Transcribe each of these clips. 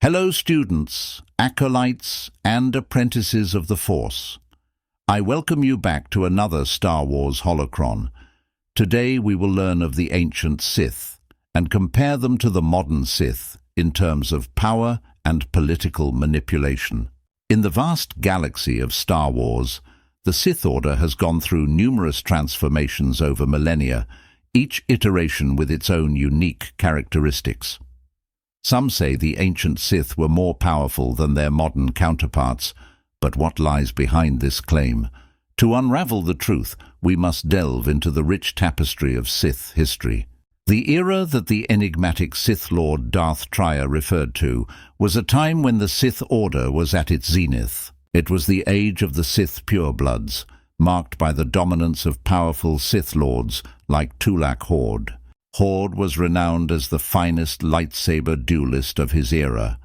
Hello students, acolytes, and apprentices of the Force. I welcome you back to another Star Wars holocron. Today we will learn of the ancient Sith and compare them to the modern Sith in terms of power and political manipulation. In the vast galaxy of Star Wars, the Sith Order has gone through numerous transformations over millennia, each iteration with its own unique characteristics. Some say the ancient Sith were more powerful than their modern counterparts, but what lies behind this claim? To unravel the truth, we must delve into the rich tapestry of Sith history. The era that the enigmatic Sith Lord Darth Trier referred to was a time when the Sith Order was at its zenith. It was the age of the Sith purebloods, marked by the dominance of powerful Sith Lords like Tulak Hord. Hord was renowned as the finest lightsaber duelist of his era,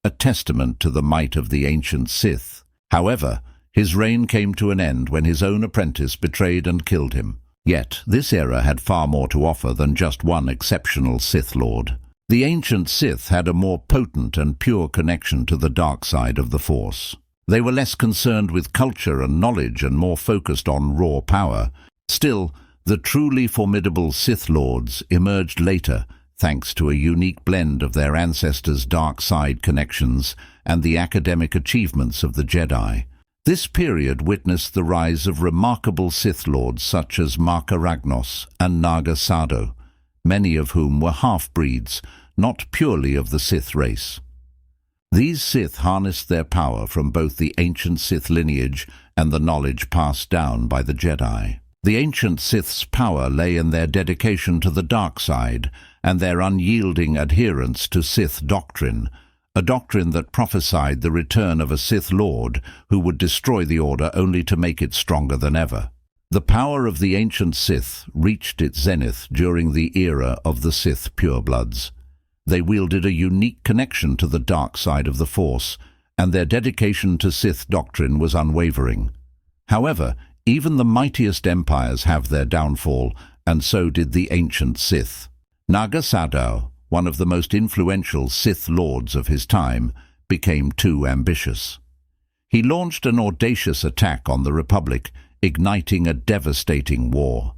a testament to the might of the ancient Sith. However, his reign came to an end when his own apprentice betrayed and killed him. Yet, this era had far more to offer than just one exceptional Sith Lord. The ancient Sith had a more potent and pure connection to the dark side of the Force. They were less concerned with culture and knowledge and more focused on raw power. Still, the truly formidable Sith Lords emerged later thanks to a unique blend of their ancestors' dark side connections and the academic achievements of the Jedi. This period witnessed the rise of remarkable Sith Lords such as Marka Ragnos and Naga Sadow, many of whom were half-breeds, not purely of the Sith race. These Sith harnessed their power from both the ancient Sith lineage and the knowledge passed down by the Jedi. The ancient Sith's power lay in their dedication to the dark side and their unyielding adherence to Sith doctrine, a doctrine that prophesied the return of a Sith Lord who would destroy the Order only to make it stronger than ever. The power of the ancient Sith reached its zenith during the era of the Sith purebloods. They wielded a unique connection to the dark side of the Force, and their dedication to Sith doctrine was unwavering. However, even the mightiest empires have their downfall, and so did the ancient Sith. Naga Sadow, one of the most influential Sith Lords of his time, became too ambitious. He launched an audacious attack on the Republic, igniting a devastating war.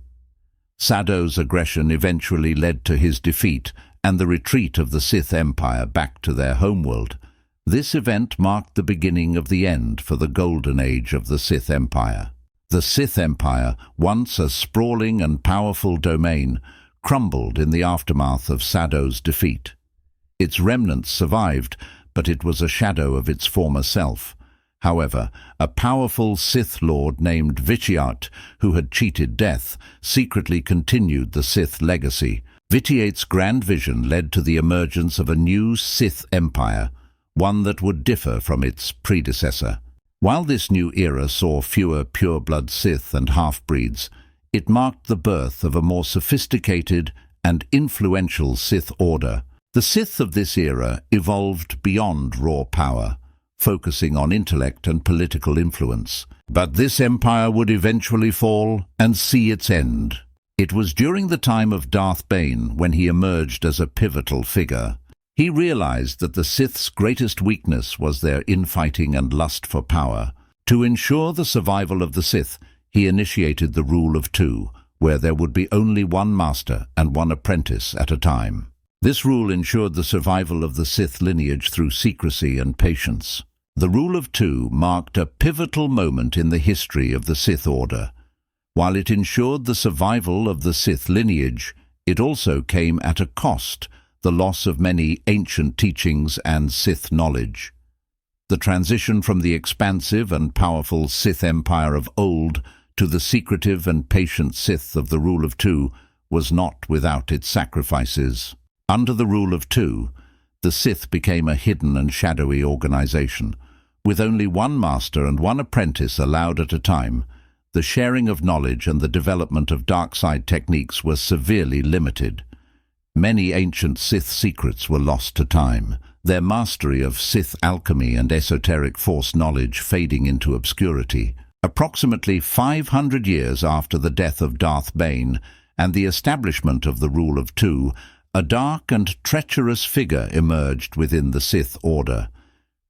Sadow's aggression eventually led to his defeat and the retreat of the Sith Empire back to their homeworld. This event marked the beginning of the end for the golden age of the Sith Empire. The Sith Empire, once a sprawling and powerful domain, crumbled in the aftermath of Sadow's defeat. Its remnants survived, but it was a shadow of its former self. However, a powerful Sith Lord named Vitiate, who had cheated death, secretly continued the Sith legacy. Vitiate's grand vision led to the emergence of a new Sith Empire, one that would differ from its predecessor. While this new era saw fewer pure-blood Sith and half-breeds, it marked the birth of a more sophisticated and influential Sith Order. The Sith of this era evolved beyond raw power, focusing on intellect and political influence. But this empire would eventually fall and see its end. It was during the time of Darth Bane when he emerged as a pivotal figure. He realized that the Sith's greatest weakness was their infighting and lust for power. To ensure the survival of the Sith, he initiated the Rule of Two, where there would be only one master and one apprentice at a time. This rule ensured the survival of the Sith lineage through secrecy and patience. The Rule of Two marked a pivotal moment in the history of the Sith Order. While it ensured the survival of the Sith lineage, it also came at a cost, the loss of many ancient teachings and Sith knowledge. The transition from the expansive and powerful Sith Empire of old to the secretive and patient Sith of the Rule of Two was not without its sacrifices. Under the Rule of Two, the Sith became a hidden and shadowy organization. With only one master and one apprentice allowed at a time, the sharing of knowledge and the development of dark side techniques were severely limited. Many ancient Sith secrets were lost to time, their mastery of Sith alchemy and esoteric Force knowledge fading into obscurity. Approximately 500 years after the death of Darth Bane and the establishment of the Rule of Two, a dark and treacherous figure emerged within the Sith Order.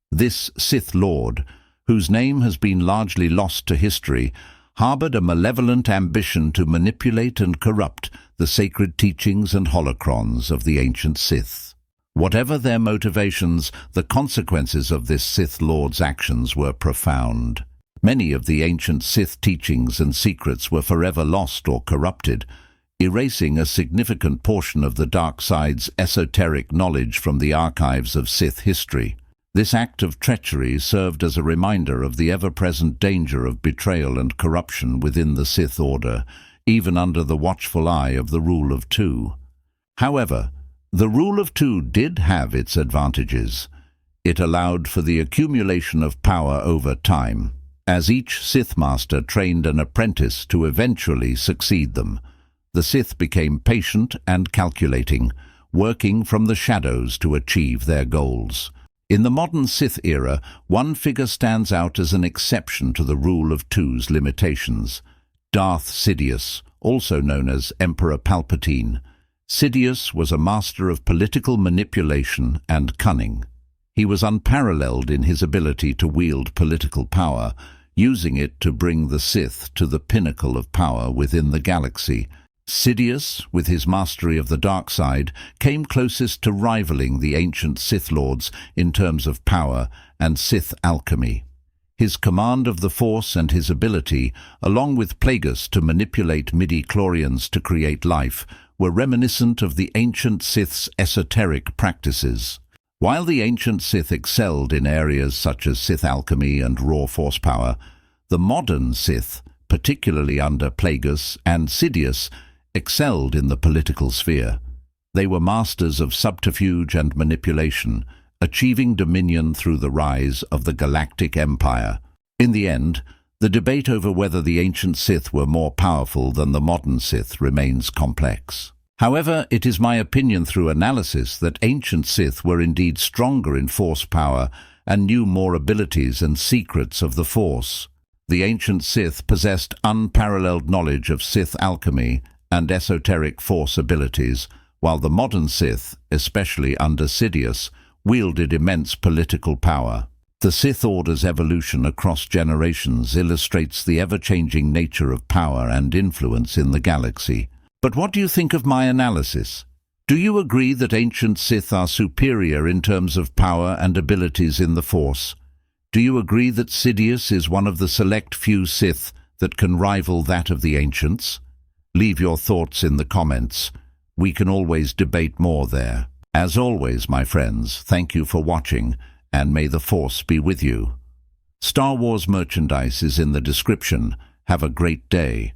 This Sith Lord, whose name has been largely lost to history, harbored a malevolent ambition to manipulate and corrupt the sacred teachings and holocrons of the ancient Sith. Whatever their motivations, the consequences of this Sith Lord's actions were profound. Many of the ancient Sith teachings and secrets were forever lost or corrupted, erasing a significant portion of the dark side's esoteric knowledge from the archives of Sith history. This act of treachery served as a reminder of the ever-present danger of betrayal and corruption within the Sith Order, even under the watchful eye of the Rule of Two. However, the Rule of Two did have its advantages. It allowed for the accumulation of power over time, as each Sith Master trained an apprentice to eventually succeed them. The Sith became patient and calculating, working from the shadows to achieve their goals. In the modern Sith era, one figure stands out as an exception to the Rule of Two's limitations: Darth Sidious, also known as Emperor Palpatine. Sidious was a master of political manipulation and cunning. He was unparalleled in his ability to wield political power, using it to bring the Sith to the pinnacle of power within the galaxy. Sidious, with his mastery of the dark side, came closest to rivaling the ancient Sith Lords in terms of power and Sith alchemy. His command of the Force and his ability, along with Plagueis to manipulate midi-chlorians to create life, were reminiscent of the ancient Sith's esoteric practices. While the ancient Sith excelled in areas such as Sith alchemy and raw force power, the modern Sith, particularly under Plagueis and Sidious, excelled in the political sphere. They were masters of subterfuge and manipulation, achieving dominion through the rise of the Galactic Empire. In the end, the debate over whether the ancient Sith were more powerful than the modern Sith remains complex. However, it is my opinion through analysis that ancient Sith were indeed stronger in force power and knew more abilities and secrets of the Force. The ancient Sith possessed unparalleled knowledge of Sith alchemy and esoteric Force abilities, while the modern Sith, especially under Sidious, wielded immense political power. The Sith Order's evolution across generations illustrates the ever-changing nature of power and influence in the galaxy. But what do you think of my analysis? Do you agree that ancient Sith are superior in terms of power and abilities in the Force? Do you agree that Sidious is one of the select few Sith that can rival that of the ancients? Leave your thoughts in the comments. We can always debate more there. As always, my friends, thank you for watching, and may the Force be with you. Star Wars merchandise is in the description. Have a great day.